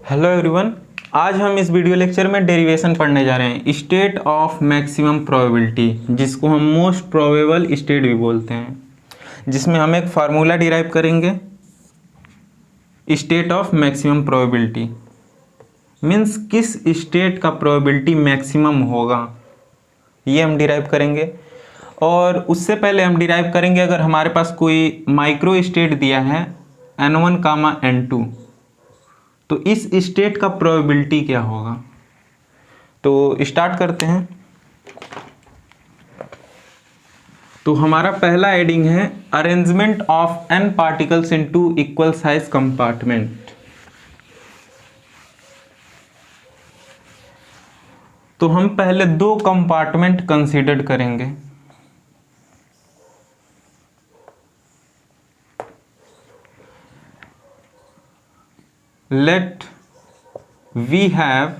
Hello everyone, आज हम इस वीडियो लेक्चर में डेरिवेशन पढ़ने जा रहे हैं स्टेट ऑफ मैक्सिमम प्रोबेबिलिटी, जिसको हम मोस्ट प्रोबेबल स्टेट भी बोलते हैं, जिसमें हम एक फार्मूला डिराइव करेंगे। State of maximum probability means किस स्टेट का प्रोबेबिलिटी मैक्सिमम होगा, ये हम डिराइव करेंगे। और उससे पहले हम डिराइव करेंगे अगर हमारे पास कोई माइक्रो स्टेट दिया है n1, n2, तो इस स्टेट का प्रोबेबिलिटी क्या होगा। तो स्टार्ट करते हैं। तो हमारा पहला हेडिंग है arrangement of n particles into equal size compartment. तो हम पहले दो कंपार्टमेंट कंसीडर करेंगे। Let we have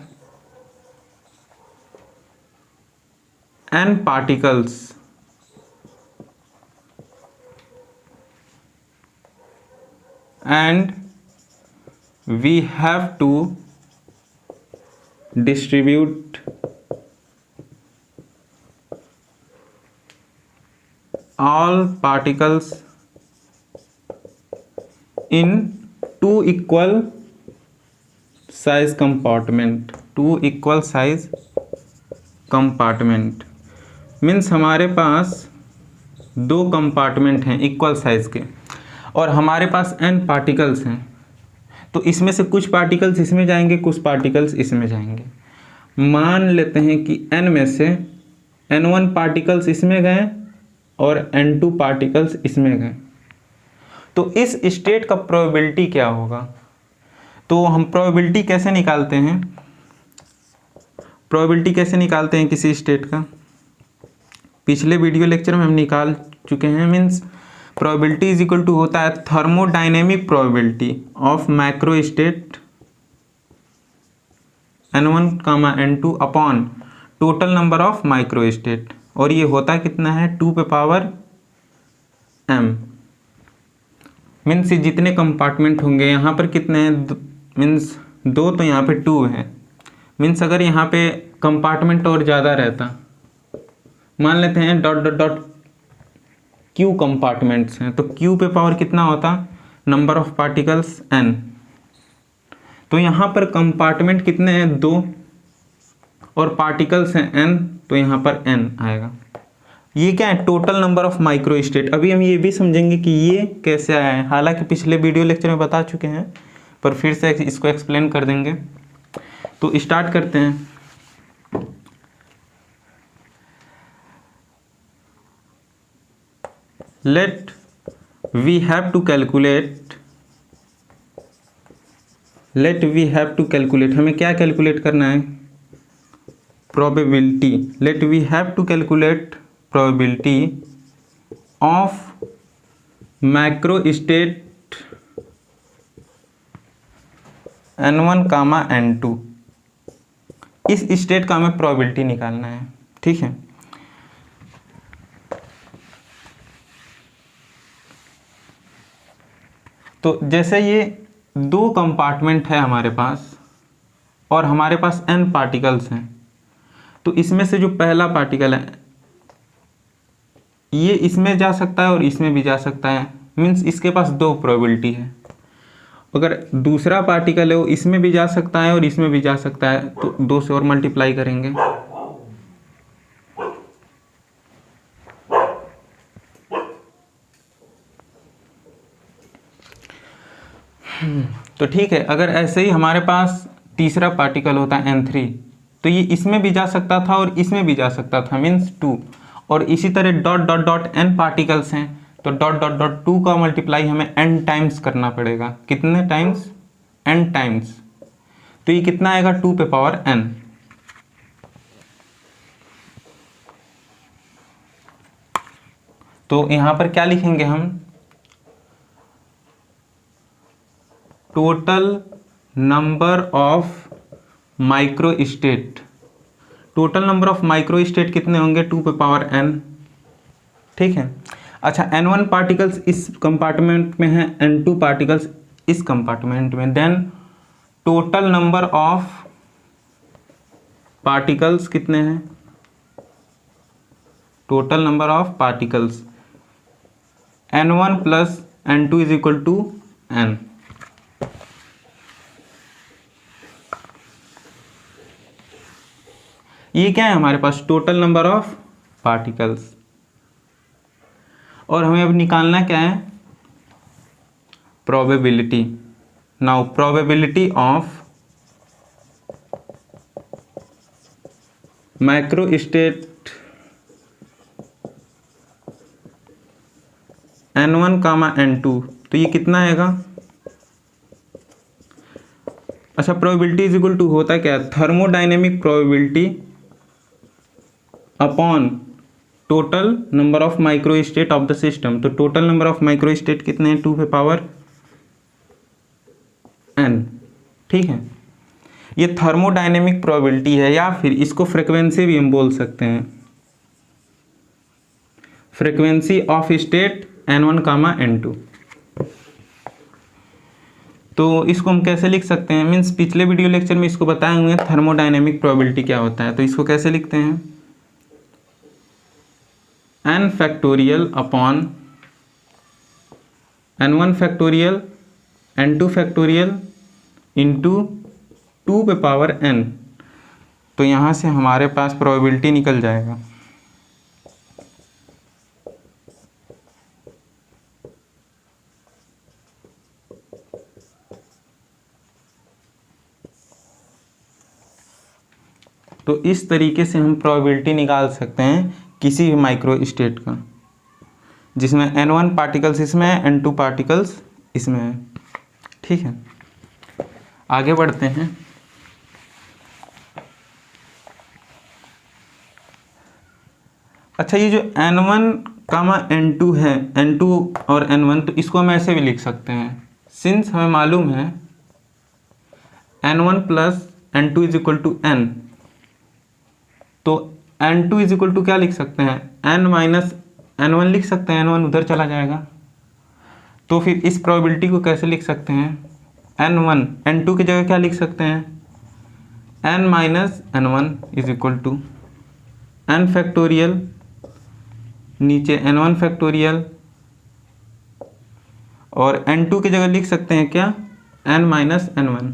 n particles and we have to distribute all particles in two equal size compartment. Two equal size compartment means हमारे पास दो compartment हैं equal size के और हमारे पास n पार्टिकल्स हैं। तो इसमें से कुछ पार्टिकल्स इसमें जाएंगे, कुछ पार्टिकल्स इसमें जाएंगे। मान लेते हैं कि n में से n1 पार्टिकल्स इसमें गए और n2 पार्टिकल्स इसमें गए। तो इस स्टेट का प्रोबेबिलिटी क्या होगा। तो हम प्रोबेबिलिटी कैसे निकालते हैं, किसी स्टेट का पिछले वीडियो लेक्चर में हम निकाल चुके हैं। Means probability is equal to होता है thermodynamic probability of micro state n1, n2 upon total number of micro state, और ये होता कितना है 2 पे पावर m। मीन्स जितने कंपार्टमेंट होंगे यहाँ पर कितने हैं, मीन्स 2, तो यहाँ पे 2 है। मीन्स अगर यहाँ पे कंपार्टमेंट और ज़्यादा रहता, मान लेते हैं dot dot dot Q compartments हैं, तो क्यू पे पावर कितना होता, नंबर ऑफ पार्टिकल्स n। तो यहाँ पर कंपार्टमेंट कितने हैं 2 और पार्टिकल्स हैं n, तो यहाँ पर n आएगा। ये क्या है, total number of micro state. अभी हम ये भी समझेंगे कि ये कैसे आया है, हालांकि पिछले वीडियो लेक्चर में बता चुके हैं, पर फिर से इसको एक्सप्लेन कर देंगे। तो स्टार्ट करते हैं। Let we have to calculate, हमें क्या कैलकुलेट करना है, probability. Let we have to calculate probability of macro state n1, n2। इस स्टेट का हमें प्रोबेबिलिटी निकालना है, ठीक है। तो जैसे ये दो कंपार्टमेंट है हमारे पास और हमारे पास n पार्टिकल्स हैं, तो इसमें से जो पहला पार्टिकल है ये इसमें जा सकता है और इसमें भी जा सकता है। मीन्स इसके पास दो प्रोबेबिलिटी है। अगर दूसरा पार्टिकल है वो इसमें भी जा सकता है और इसमें भी जा सकता है, तो 2 से और मल्टीप्लाई करेंगे। तो ठीक है, अगर ऐसे ही हमारे पास तीसरा पार्टिकल होता है n3, तो ये इसमें भी जा सकता था और इसमें भी जा सकता था, मीन्स 2। और इसी तरह dot dot dot n particles हैं, तो डॉट डॉट डॉट 2 का मल्टीप्लाई हमें n टाइम्स करना पड़ेगा। कितने टाइम्स, n टाइम्स। तो ये कितना आएगा 2 पे पावर n। तो यहाँ पर क्या लिखेंगे हम, total number of micro state. Total number of micro state कितने होंगे, 2 पे पावर n, ठीक है। अच्छा, n1 पार्टिकल्स इस कंपार्टमेंट में है, n2 पार्टिकल्स इस कंपार्टमेंट में, then total number of particles कितने हैं, total number of particles n1 plus n2 is equal to n। ये क्या है हमारे पास, टोटल नंबर ऑफ पार्टिकल्स। और हमें अब निकालना क्या है, प्रोबेबिलिटी। Now probability of microstate n1 comma n2, तो ये कितना आएगा। अच्छा, प्रोबेबिलिटी इज इक्वल टू होता क्या है, thermodynamic probability upon total number of microstate of the system. तो टोटल नंबर ऑफ माइक्रोस्टेट कितने हैं, 2 पे पावर n। ठीक है, ये थर्मोडाइनेमिक प्रोबेबिलिटी है, या फिर इसको फ्रीक्वेंसी भी हम बोल सकते हैं, frequency of state n1 comma n2। तो इसको हम कैसे लिख सकते हैं, मीन्स पिछले वीडियो लेक्चर में इसको बताए हुए हैं थर्मोडाइनेमिक प्रोबेबिलिटी क्या होता है। तो इसको कैसे लिखते हैं, n factorial upon n1 factorial n2 factorial into 2 पे पावर n। तो यहाँ से हमारे पास प्रोबेबिलिटी निकल जाएगा। तो इस तरीके से हम प्रोबेबिलिटी निकाल सकते हैं किसी भी माइक्रो स्टेट का, जिसमें n1 पार्टिकल्स इसमें है, n2 पार्टिकल्स इसमें है। ठीक है, आगे बढ़ते हैं। अच्छा, ये जो n1 कामा n2 है, n2 और n1, तो इसको हम ऐसे भी लिख सकते हैं, सिंस हमें मालूम है n1 plus n2 is equal to n, तो n2 इज इक्वल टू क्या लिख सकते हैं, n माइनस n1 लिख सकते हैं, n1 उधर चला जाएगा। तो फिर इस प्रोबेबिलिटी को कैसे लिख सकते हैं, n1 n2 की जगह क्या लिख सकते हैं, n minus n1 is equal to n factorial, नीचे n1 फैक्टोरियल, और n2 की जगह लिख सकते हैं क्या, n माइनस n1,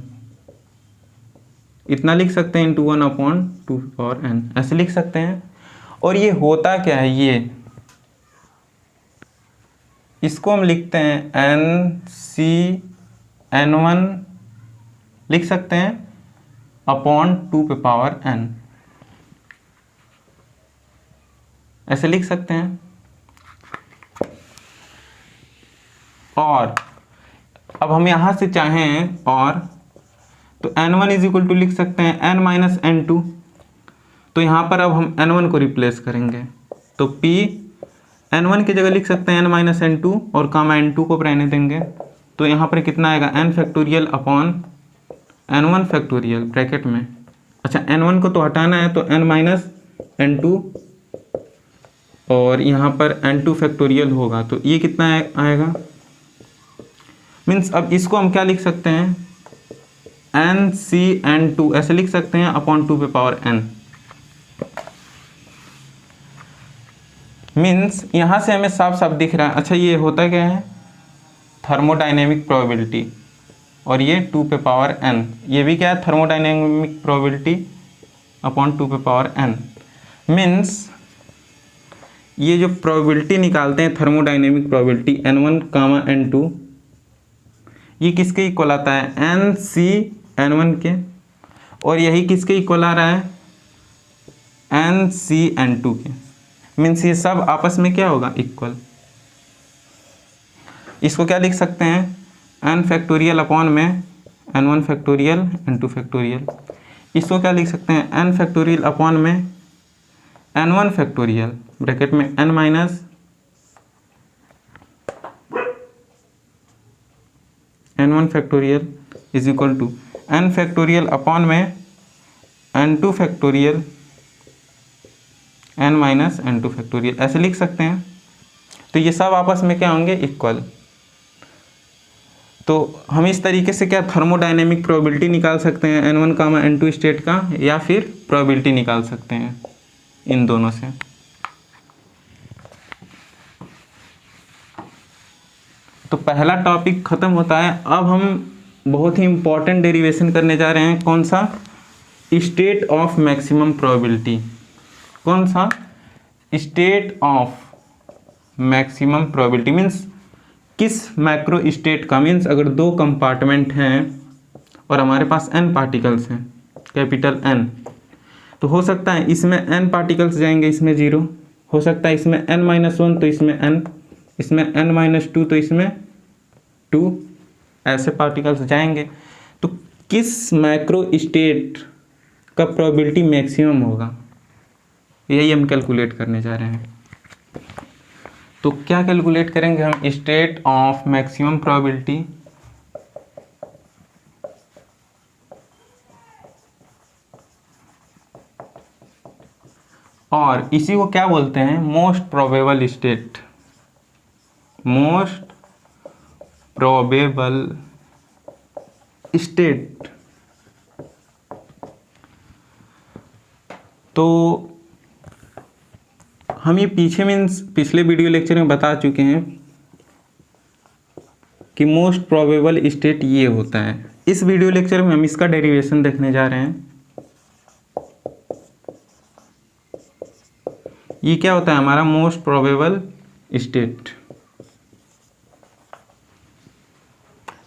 इतना लिख सकते हैं, इंटू 1 अपॉन 2 पावर n, ऐसे लिख सकते हैं। और ये होता क्या है, ये इसको हम लिखते हैं n c n1 लिख सकते हैं अपॉन 2 पे पावर n, ऐसे लिख सकते हैं। और अब हम यहां से चाहें और, तो n1 इज इक्वल टू लिख सकते हैं n माइनस n2। तो यहाँ पर अब हम n1 को रिप्लेस करेंगे, तो p n1 की जगह लिख सकते हैं n माइनस n2, और कामा n2 को रहने देंगे। तो यहाँ पर कितना आएगा, n factorial upon n1 factorial bracket में। अच्छा, n1 को तो हटाना है, तो n माइनस n2, और यहाँ पर n2 फैक्टोरियल होगा, तो ये कितना आएगा, मीन्स अब इसको हम क्या लिख सकते हैं, n c n2 ऐसे लिख सकते हैं अपॉन 2 पे पावर n। मीन्स यहाँ से हमें साफ साफ दिख रहा है। अच्छा, ये होता क्या है, थर्मोडाइनेमिक प्रोबेबिलिटी, और ये 2 पे पावर n, ये भी क्या है, थर्मोडाइनेमिक प्रोबेबिलिटी अपॉन 2 पे पावर n। मीन्स ये जो प्रोबेबिलिटी निकालते हैं thermodynamic probability n1 comma n2, ये किसके इक्वल आता है, n c n1 के, और यही किसके इक्वल आ रहा है, n c n2 के। मीन्स ये सब आपस में क्या होगा, इक्वल। इसको क्या लिख सकते हैं, n फैक्टोरियल अपॉन में n1 फैक्टोरियल n2 फैक्टोरियल। इसको क्या लिख सकते हैं, n फैक्टोरियल अपॉन में n1 फैक्टोरियल ब्रैकेट में n minus n1 factorial is equal to n factorial upon में n2 factorial n minus n2 factorial, ऐसे लिख सकते हैं। तो ये सब आपस में क्या होंगे, इक्वल। तो हम इस तरीके से क्या थर्मोडायनेमिक प्रोबेबिलिटी निकाल सकते हैं N1, N2 स्टेट का, या फिर प्रोबेबिलिटी निकाल सकते हैं इन दोनों से। तो पहला टॉपिक खत्म होता है। अब हम बहुत ही इंपॉर्टेंट डेरिवेशन करने जा रहे हैं। कौन सा? State of maximum probability. कौन सा? State of maximum probability means किस मैक्रो स्टेट का, मीन्स अगर दो कंपार्टमेंट हैं और हमारे पास n पार्टिकल्स हैं, कैपिटल N, तो हो सकता है इसमें n पार्टिकल्स जाएंगे, इसमें 0 हो सकता है, इसमें n-1 तो इसमें n, इसमें n-2 तो इसमें 2 ऐसे पार्टिकल्स जाएंगे। तो किस मैक्रो स्टेट का प्रोबेबिलिटी मैक्सिमम होगा, यही हम कैलकुलेट करने जा रहे हैं। तो क्या कैलकुलेट करेंगे हम? स्टेट ऑफ मैक्सिमम प्रोबेबिलिटी और इसी को क्या बोलते हैं? Most probable state. Most probable state. तो हम ये पीछे मीन्स पिछले वीडियो लेक्चर में बता चुके हैं कि मोस्ट प्रोबेबल स्टेट ये होता है। इस वीडियो लेक्चर में हम इसका डेरिवेशन देखने जा रहे हैं। ये क्या होता है हमारा मोस्ट प्रोबेबल स्टेट,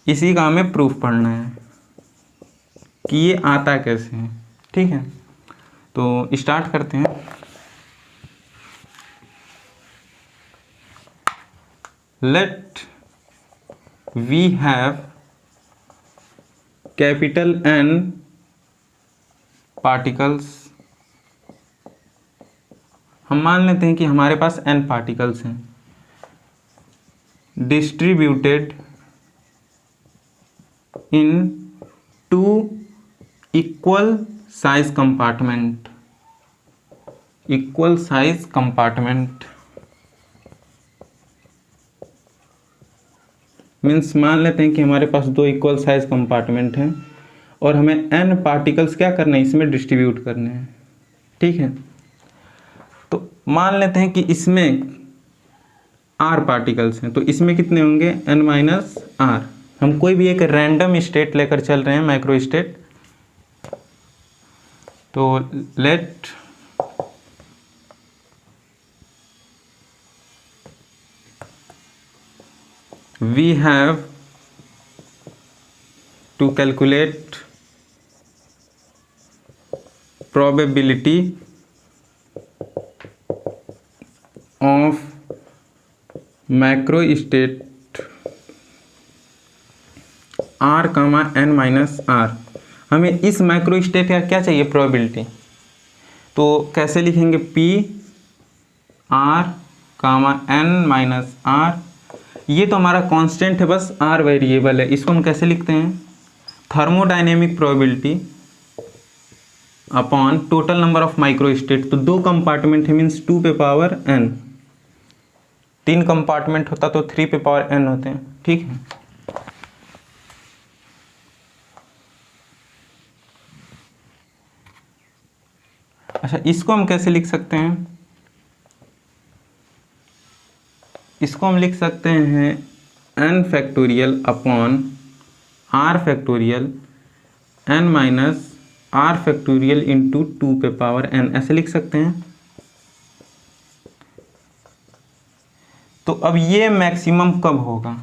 इसी का हमें प्रूफ पढ़ना है कि ये आता कैसे है। ठीक है, तो स्टार्ट करते हैं। Let we have capital N particles. हम मान लेते हैं कि हमारे पास n पार्टिकल्स हैं, distributed in 2 equal size compartment. Equal size compartment means मान लेते हैं कि हमारे पास 2 इक्वल साइज कंपार्टमेंट हैं और हमें n पार्टिकल्स क्या करने हैं? इसमें डिस्ट्रीब्यूट करने हैं। ठीक है, तो मान लेते हैं कि इसमें r पार्टिकल्स हैं, तो इसमें कितने होंगे? n-r। हम कोई भी एक रैंडम स्टेट लेकर चल रहे हैं, माइक्रो स्टेट। तो let we have to calculate probability of macro state r, n-r। हमें इस मैक्रो स्टेट का क्या चाहिए? प्रोबेबिलिटी। तो कैसे लिखेंगे? p r, n-r। ये तो हमारा कांस्टेंट है, बस r वेरिएबल है। इसको हम कैसे लिखते हैं? Thermodynamic probability upon total number of micro state. तो 2 कंपार्टमेंट है मीन्स 2 पे पावर n, 3 कंपार्टमेंट होता तो 3 पे पावर n होते हैं। ठीक है, अच्छा इसको हम कैसे लिख सकते हैं? इसको हम लिख सकते हैं n factorial upon r factorial n-r factorial into 2 पे पावर n, ऐसे लिख सकते हैं। तो अब ये मैक्सिमम कब होगा?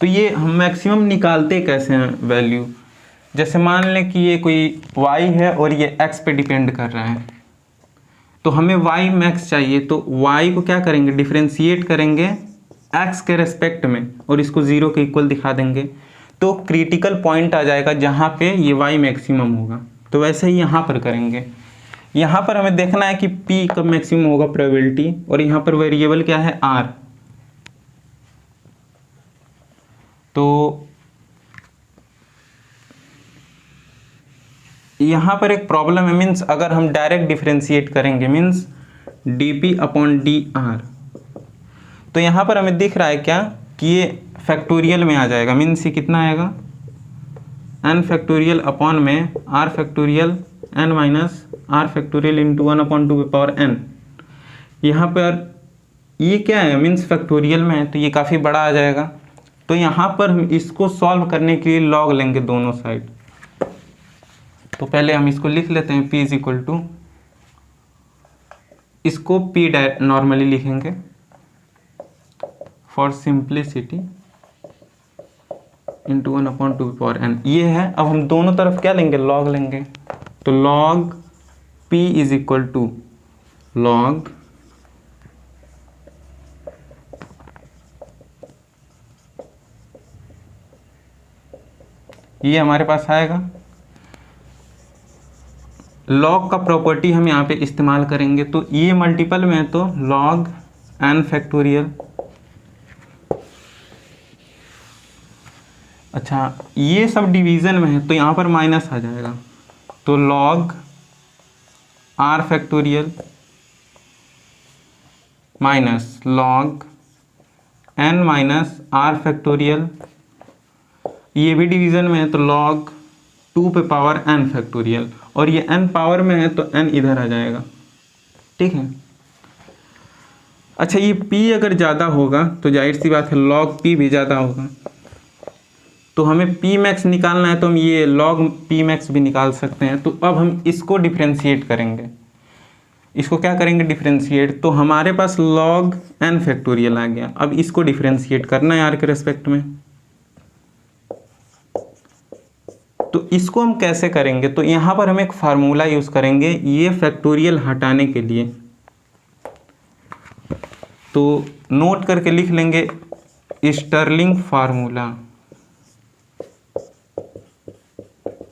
तो ये हम मैक्सिमम निकालते कैसे हैं वैल्यू? जैसे मान लें कि ये कोई y है और ये x पे डिपेंड कर रहा है, तो हमें y मैक्स चाहिए। तो y को क्या करेंगे? डिफरेंशिएट करेंगे x के रेस्पेक्ट में और इसको 0 के इक्वल दिखा देंगे, तो क्रिटिकल पॉइंट आ जाएगा जहाँ पे ये y मैक्सिमम होगा। तो वैसे ही यहाँ पर करेंगे। यहाँ पर हमें देखना है कि p कब मैक्सिमम होगा प्रोबेबिलिटी, और यहाँ पर वेरिएबल क्या है? r। तो यहाँ पर एक प्रॉब्लम है, मीन्स अगर हम डायरेक्ट डिफरेंशिएट करेंगे मीन्स dp अपॉन dr, तो यहाँ पर हमें दिख रहा है क्या कि ये फैक्टोरियल में आ जाएगा, मीन्स ये कितना आएगा n फैक्टोरियल अपॉन में r factorial n minus r factorial into 1/2 यहाँ पर ये क्या है, मीन्स फैक्टोरियल में है तो ये काफ़ी बड़ा आ जाएगा। तो यहाँ पर हम इसको सॉल्व करने के लिए लॉग लेंगे दोनों साइड। तो पहले हम इसको लिख लेते हैं, p इज इक्वल टू, इसको p नॉर्मली लिखेंगे फॉर सिंप्लिसिटी इंटू 1/2 ये है। अब हम दोनों तरफ क्या लेंगे, लॉग लेंगे। तो log p is equal to log ये हमारे पास आएगा। लॉग का प्रॉपर्टी हम यहाँ पे इस्तेमाल करेंगे, तो ये मल्टीपल में है तो लॉग n फैक्टोरियल। अच्छा, ये सब डिवीज़न में है तो यहाँ पर माइनस आ जाएगा, तो log r factorial minus log n minus r factorial, ये भी डिवीज़न में है तो लॉग 2 पे पावर n फैक्टोरियल, और ये n पावर में है तो n इधर आ जाएगा। ठीक है। अच्छा, ये p अगर ज़्यादा होगा तो जाहिर सी बात है लॉग p भी ज़्यादा होगा। तो हमें p मैक्स निकालना है तो हम ये log p मैक्स भी निकाल सकते हैं। तो अब हम इसको डिफ्रेंशिएट करेंगे। इसको क्या करेंगे, डिफ्रेंशिएट। तो हमारे पास log n फैक्टोरियल आ गया। अब इसको डिफ्रेंशिएट करना है r के रेस्पेक्ट में। तो इसको हम कैसे करेंगे, तो यहाँ पर हम एक फार्मूला यूज़ करेंगे ये फैक्टोरियल हटाने के लिए। तो नोट करके लिख लेंगे Stirling formula.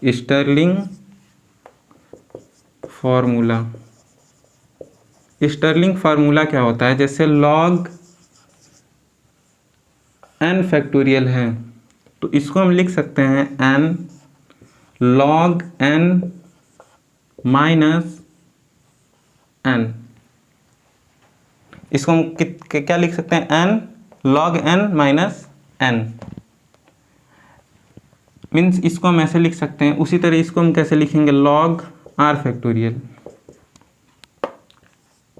Stirling formula, Stirling formula क्या होता है, जैसे log n फैक्टोरियल है तो इसको हम लिख सकते हैं n log n minus n। इसको हम क्या लिख सकते हैं, n log n minus n, means इसको हम ऐसे लिख सकते हैं। उसी तरह इसको हम कैसे लिखेंगे, log r factorial,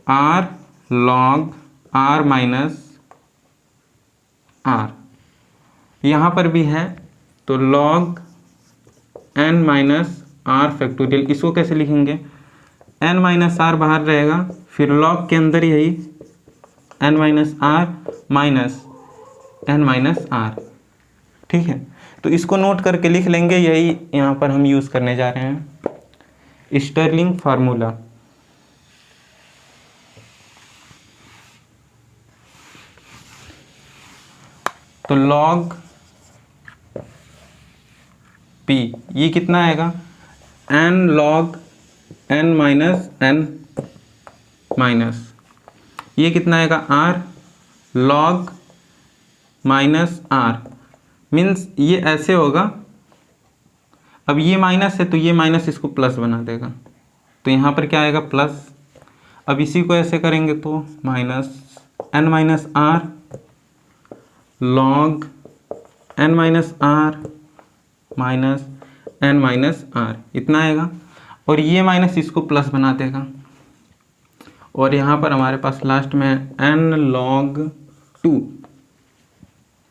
r log r minus r, यहाँ पर भी है तो log n minus r factorial. इसको कैसे लिखेंगे, n माइनस r बाहर रहेगा, फिर log के अंदर यही n minus r minus n minus r। ठीक है, तो इसको नोट करके लिख लेंगे, यही यहाँ पर हम यूज़ करने जा रहे हैं स्टर्लिंग फार्मूला। तो log p ये कितना आएगा, n log n minus n minus ये कितना आएगा, r log minus r, means ये ऐसे होगा। अब ये माइनस है तो ये माइनस इसको प्लस बना देगा, तो यहाँ पर क्या आएगा, प्लस। अब इसी को ऐसे करेंगे तो minus n minus r log n minus r minus n minus r, इतना आएगा। और ये माइनस इसको प्लस बना देगा, और यहाँ पर हमारे पास लास्ट में n log 2।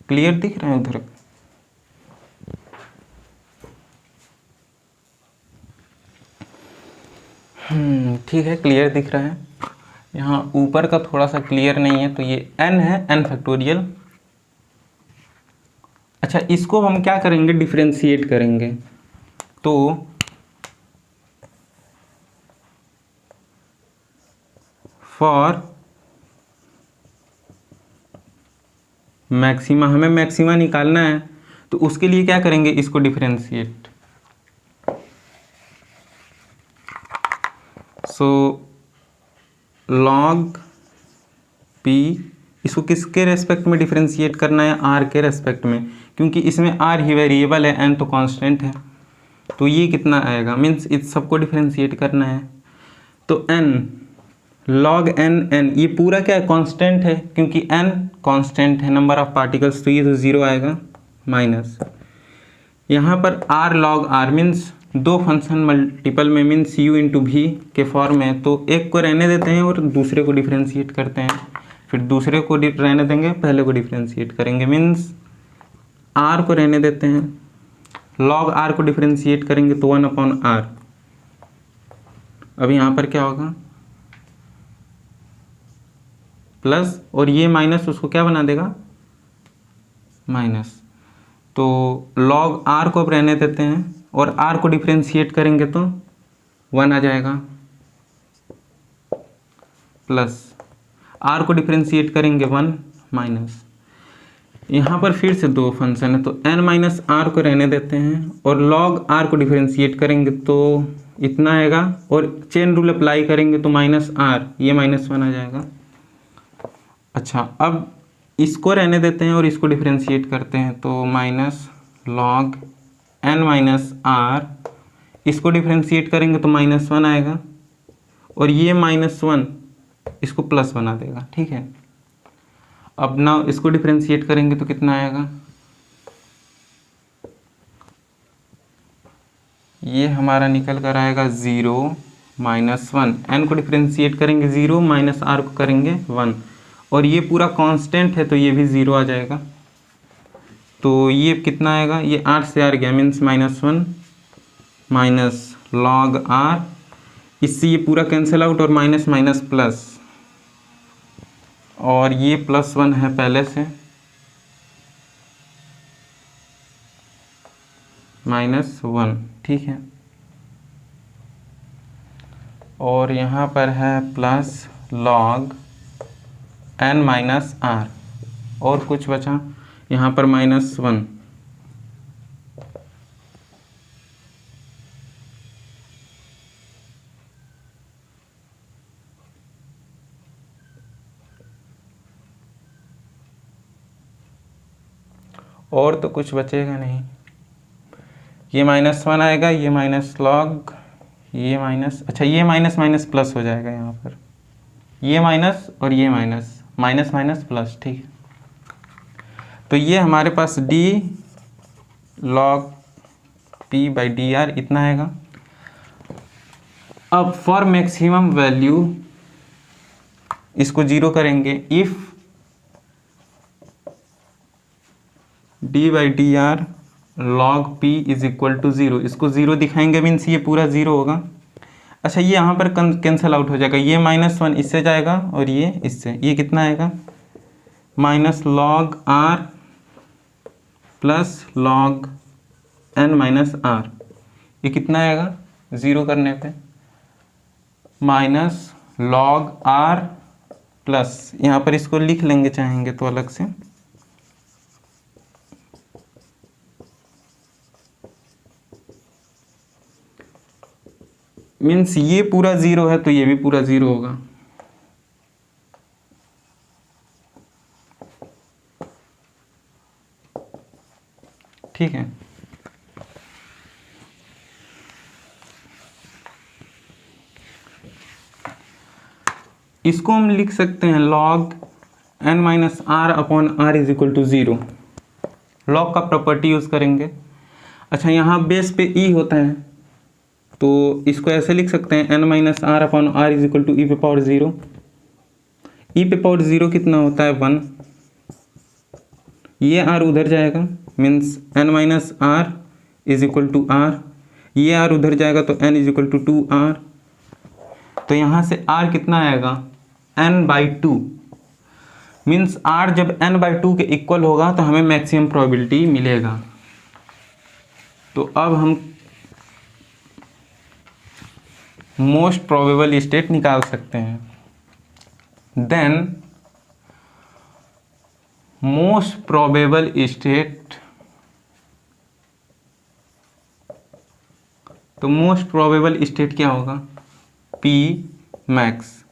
क्लियर दिख रहा है उधर? ठीक है, क्लियर दिख रहा है। यहाँ ऊपर का थोड़ा सा क्लियर नहीं है, तो ये n है, n फैक्टोरियल। अच्छा, इसको हम क्या करेंगे, डिफ्रेंशिएट करेंगे। तो फॉर मैक्सिमा, हमें मैक्सिमा निकालना है तो उसके लिए क्या करेंगे, इसको डिफ्रेंशिएट। सो log p, इसको किसके रेस्पेक्ट में डिफ्रेंशिएट करना है, r के रेस्पेक्ट में, क्योंकि इसमें r ही वेरिएबल है, n तो कांस्टेंट है। तो ये कितना आएगा, मीन्स इस सबको डिफ्रेंशिएट करना है। तो n log n, ये पूरा क्या है, कांस्टेंट है, क्योंकि n कांस्टेंट है नंबर ऑफ पार्टिकल्स, तो ये तो ज़ीरो आएगा, माइनस यहाँ पर r log r मीन्स दो फंक्शन मल्टीपल में मीन्स u इंटू भी के फॉर्म में, तो एक को रहने देते हैं और दूसरे को डिफ्रेंशिएट करते हैं, फिर दूसरे को रहने देंगे, पहले को डिफ्रेंशिएट करेंगे, मीन्स r को रहने देते हैं, log r को डिफ्रेंशिएट करेंगे तो 1/r। अब यहाँ पर क्या होगा, प्लस, और ये माइनस उसको क्या बना देगा, माइनस, तो log r को अब रहने देते हैं और r को डिफ्रेंशिएट करेंगे तो 1 आ जाएगा, प्लस r को डिफ्रेंशिएट करेंगे 1 माइनस, यहाँ पर फिर से दो फंक्शन है तो n माइनस आर को रहने देते हैं और log r को डिफ्रेंशिएट करेंगे तो इतना आएगा, और चेन रूल अप्लाई करेंगे तो माइनस आर, ये -1 आ जाएगा। अच्छा, अब इसको रहने देते हैं और इसको डिफ्रेंशिएट करते हैं तो minus log n minus R, इसको डिफ्रेंशिएट करेंगे तो -1 आएगा, और ये -1 इसको प्लस बना देगा, ठीक है। अब ना इसको डिफ्रेंशिएट करेंगे तो कितना आएगा, ये हमारा निकल कर आएगा 0 -1, n को डिफ्रेंशिएट करेंगे 0 माइनस r को करेंगे 1, और ये पूरा कांस्टेंट है तो ये भी 0 आ जाएगा, तो ये कितना आएगा, ये 8 से r गया मीन्स -1 माइनस log r, इससे ये पूरा कैंसिल आउट और माइनस माइनस प्लस, और ये +1 है पहले से, -1, ठीक है। और यहाँ पर है plus log n minus r, और कुछ बचा यहाँ पर -1, और तो कुछ बचेगा नहीं, ये -1 आएगा, ये माइनस log, ये माइनस, अच्छा ये माइनस माइनस प्लस हो जाएगा यहाँ पर, ये माइनस और ये माइनस, माइनस माइनस प्लस, ठीक है। तो ये हमारे पास d log p/dr इतना आएगा। अब फॉर मैक्सिमम वैल्यू इसको 0 करेंगे, if d/dr log p is equal to 0, इसको 0 दिखाएंगे मीन्स ये पूरा 0 होगा। अच्छा, ये यहाँ पर कैंसिल आउट हो जाएगा, ये -1 इससे जाएगा और ये इससे, ये कितना आएगा, minus log r plus log n minus r, ये कितना आएगा 0 करने पे, माइनस log r प्लस, यहाँ पर इसको लिख लेंगे चाहेंगे तो अलग से, मीन्स ये पूरा 0 है तो ये भी पूरा 0 होगा, ठीक है। इसको हम लिख सकते हैं log n minus R upon R is equal to 0, log का प्रॉपर्टी यूज़ करेंगे। अच्छा, यहाँ बेस पे e होता है तो इसको ऐसे लिख सकते हैं n minus R upon R is equal to E पे पावर 0, ई पे पावर 0 कितना होता है 1, ये r उधर जाएगा means n minus R is equal to R, ये r उधर जाएगा तो n is equal to 2r, तो यहाँ से r कितना आएगा n/2, मीन्स r जब n/2 के इक्वल होगा तो हमें मैक्सिमम प्रोबेबिलिटी मिलेगा। तो अब हम मोस्ट प्रोबेबल स्टेट निकाल सकते हैं, देन मोस्ट प्रोबेबल स्टेट, तो मोस्ट प्रोबेबल स्टेट क्या होगा, p मैक्स,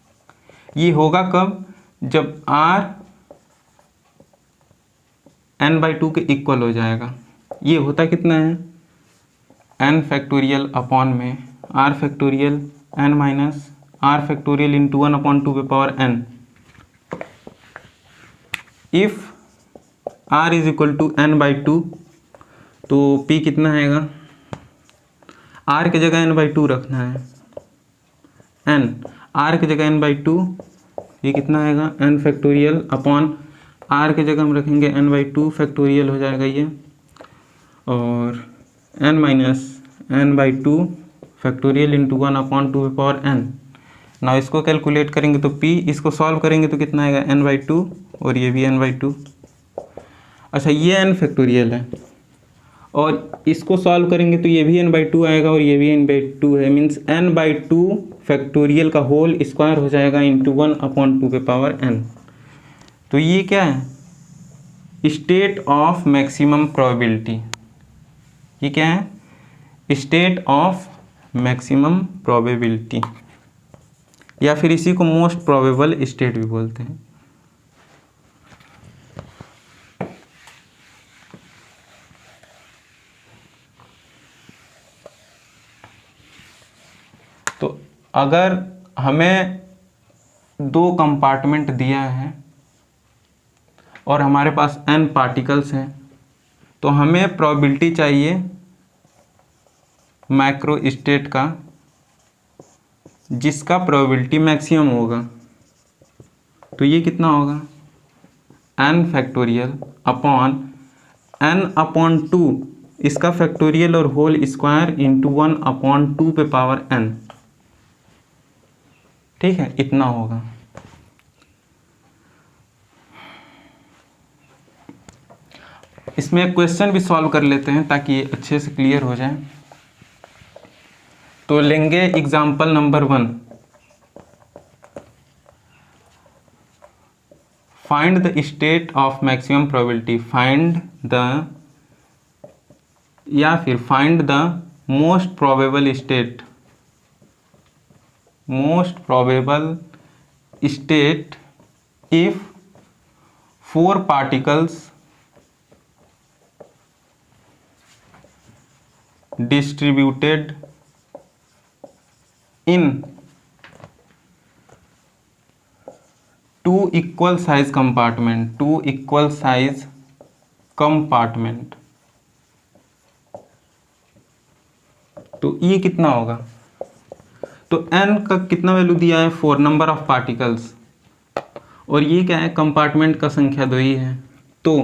ये होगा कब, जब r n/2 के इक्वल हो जाएगा, ये होता कितना है n फैक्टोरियल अपॉन में r factorial n minus R factorial into 1/2 पे power n। If R is equal to n/2 तो p कितना आएगा, r की जगह n/2 रखना है, n r की जगह n/2, ये कितना आएगा n फैक्टोरियल अपॉन r की जगह हम रखेंगे n/2 फैक्टोरियल हो जाएगा ये, और n minus n/2 factorial into 1/2 पे पावर n। ना इसको कैलकुलेट करेंगे तो p, इसको सॉल्व करेंगे तो कितना आएगा n/2 और ये भी n/2। अच्छा ये n फैक्टोरियल है और इसको सॉल्व करेंगे तो ये भी n/2 आएगा और ये भी n/2 है, मीन्स n/2 फैक्टोरियल का होल स्क्वायर हो जाएगा इंटू 1/2 पे पावर n। तो ये क्या है, स्टेट ऑफ मैक्सिमम प्रोबेबिलिटी। ये क्या है, स्टेट ऑफ मैक्सिमम प्रोबेबिलिटी, या फिर इसी को मोस्ट प्रोबेबल स्टेट भी बोलते हैं। तो अगर हमें 2 कंपार्टमेंट दिया है और हमारे पास n पार्टिकल्स हैं, तो हमें प्रोबेबिलिटी चाहिए माइक्रो स्टेट का जिसका प्रोबेबिलिटी मैक्सिमम होगा। तो ये कितना होगा, n फैक्टोरियल अपॉन n/2 इसका फैक्टोरियल और होल स्क्वायर इंटू 1/2 पे पावर n। ठीक है, इतना होगा। इसमें एक क्वेश्चन भी सॉल्व कर लेते हैं ताकि ये अच्छे से क्लियर हो जाए। तो लेंगे example number 1, find the state of maximum probability, find the या फिर find the most probable state, most probable state if 4 particles distributed in 2 equal size compartment, 2 equal size compartment। तो ये कितना होगा, तो n का कितना वैल्यू दिया है 4, नंबर ऑफ पार्टिकल्स, और ये क्या है कंपार्टमेंट का संख्या 2 ही है। तो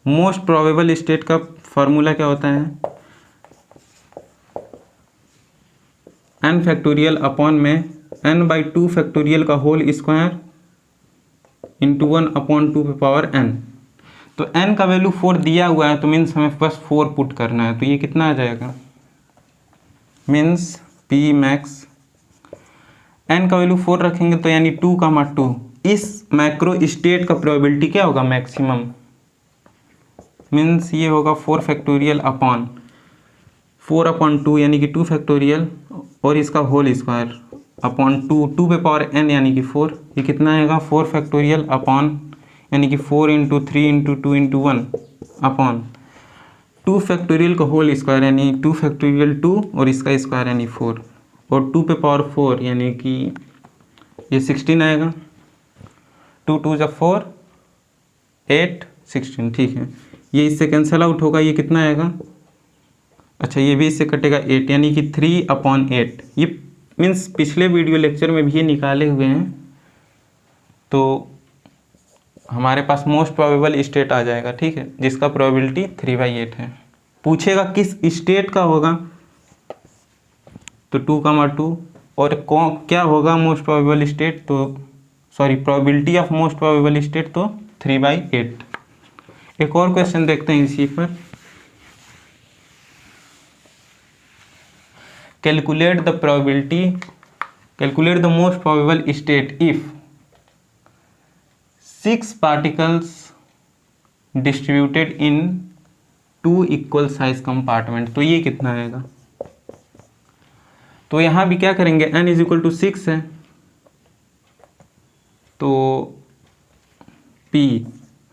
मोस्ट प्रोबेबल स्टेट का फॉर्मूला क्या होता है, n फैक्टोरियल अपॉन में n/2 फैक्टोरियल का होल स्क्वायर इंटू 1/2 पे पावर n। तो n का वैल्यू 4 दिया हुआ है, तो मीन्स हमें बस 4 पुट करना है। तो ये कितना आ जाएगा, मीन्स p मैक्स n का वैल्यू 4 रखेंगे तो यानी 2,2 इस मैक्रो स्टेट का प्रोबेबिलिटी क्या होगा मैक्सिमम, मीन्स ये होगा 4 फैक्टोरियल अपॉन 4/2 यानी कि 2 फैक्टोरियल और इसका होल स्क्वायर अपॉन 2 पे पावर n यानी कि 4। ये कितना आएगा 4 फैक्टोरियल अपॉन यानी कि 4 × 3 × 2 × 1 अपॉन 2 फैक्टोरियल का होल स्क्वायर यानी 2 फैक्टोरियल 2 और इसका स्क्वायर यानी 4 और 2 पे पावर 4 यानी कि ये 16 आएगा। 2 × 2 = 4 8 16। ठीक है, ये इससे कैंसिल आउट होगा, ये कितना आएगा, अच्छा ये भी इससे कटेगा 8 यानी कि 3/8। ये मीन्स पिछले वीडियो लेक्चर में भी ये निकाले हुए हैं। तो हमारे पास मोस्ट प्रोबेबल स्टेट आ जाएगा, ठीक है, जिसका प्रोबेबिलिटी 3/8 है। पूछेगा किस स्टेट का होगा, तो 2,2 और क्या होगा मोस्ट प्रोबेबल स्टेट, तो sorry probability of most probable state तो 3/8। एक और क्वेश्चन देखते हैं इसी पर। Calculate the probability, calculate the most probable state if 6 particles distributed in 2 equal size compartment. तो ये कितना आएगा, तो यहाँ भी क्या करेंगे, n = 6 है, तो p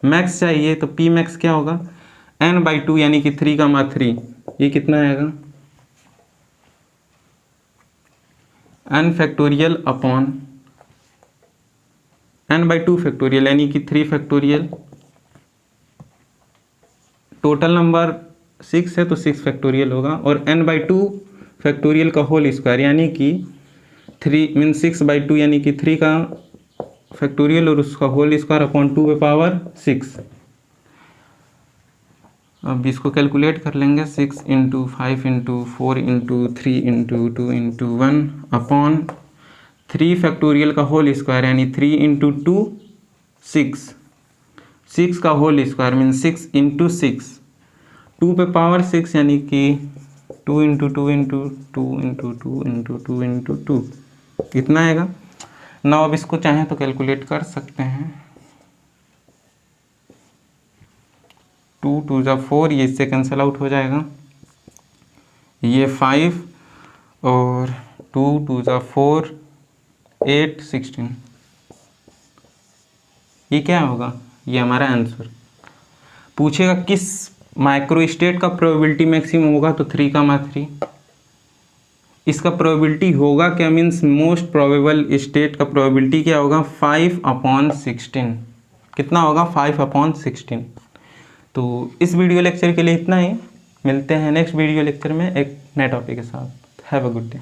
मैक्स चाहिए, तो p मैक्स क्या होगा n/2 यानी कि 3,3। ये कितना आएगा n factorial upon n/2 factorial यानी कि 3 फैक्टोरियल। टोटल नंबर 6 है तो 6 फैक्टोरियल होगा, और n/2 फैक्टोरियल का होल स्क्वायर यानी कि 3 मीन 6/2 यानी कि 3 का फैक्टोरियल और उसका होल स्क्वायर अपॉन 2 पे पावर 6। अब इसको कैलकुलेट कर लेंगे। 6 into 5 into 4 into 3 into 2 into 1 upon 3 factorial का होल स्क्वायर यानी 3 इंटू 2 6, 6 का होल स्क्वायर मीन 6 इंटू 6, 2 पे पावर 6 यानी कि 2 into 2 into 2 into 2 into 2 into 2 इतना आएगा। ना अब इसको चाहें तो कैलकुलेट कर सकते हैं। 2 2 जा 4, ये इससे कैंसिल आउट हो जाएगा। ये 5 और 2 2 जा 4 8 16, ये क्या होगा? ये हमारा आंसर। पूछेगा किस माइक्रो स्टेट का प्रोबेबिलिटी मैक्सिमम होगा, तो 3, इसका प्रोबेबिलिटी होगा क्या मीन्स मोस्ट प्रोबेबल स्टेट का प्रोबेबिलिटी क्या होगा? 5/16। कितना होगा? 5/16। तो इस वीडियो लेक्चर के लिए इतना ही। मिलते हैं नेक्स्ट वीडियो लेक्चर में एक नए टॉपिक के साथ। Have a good day.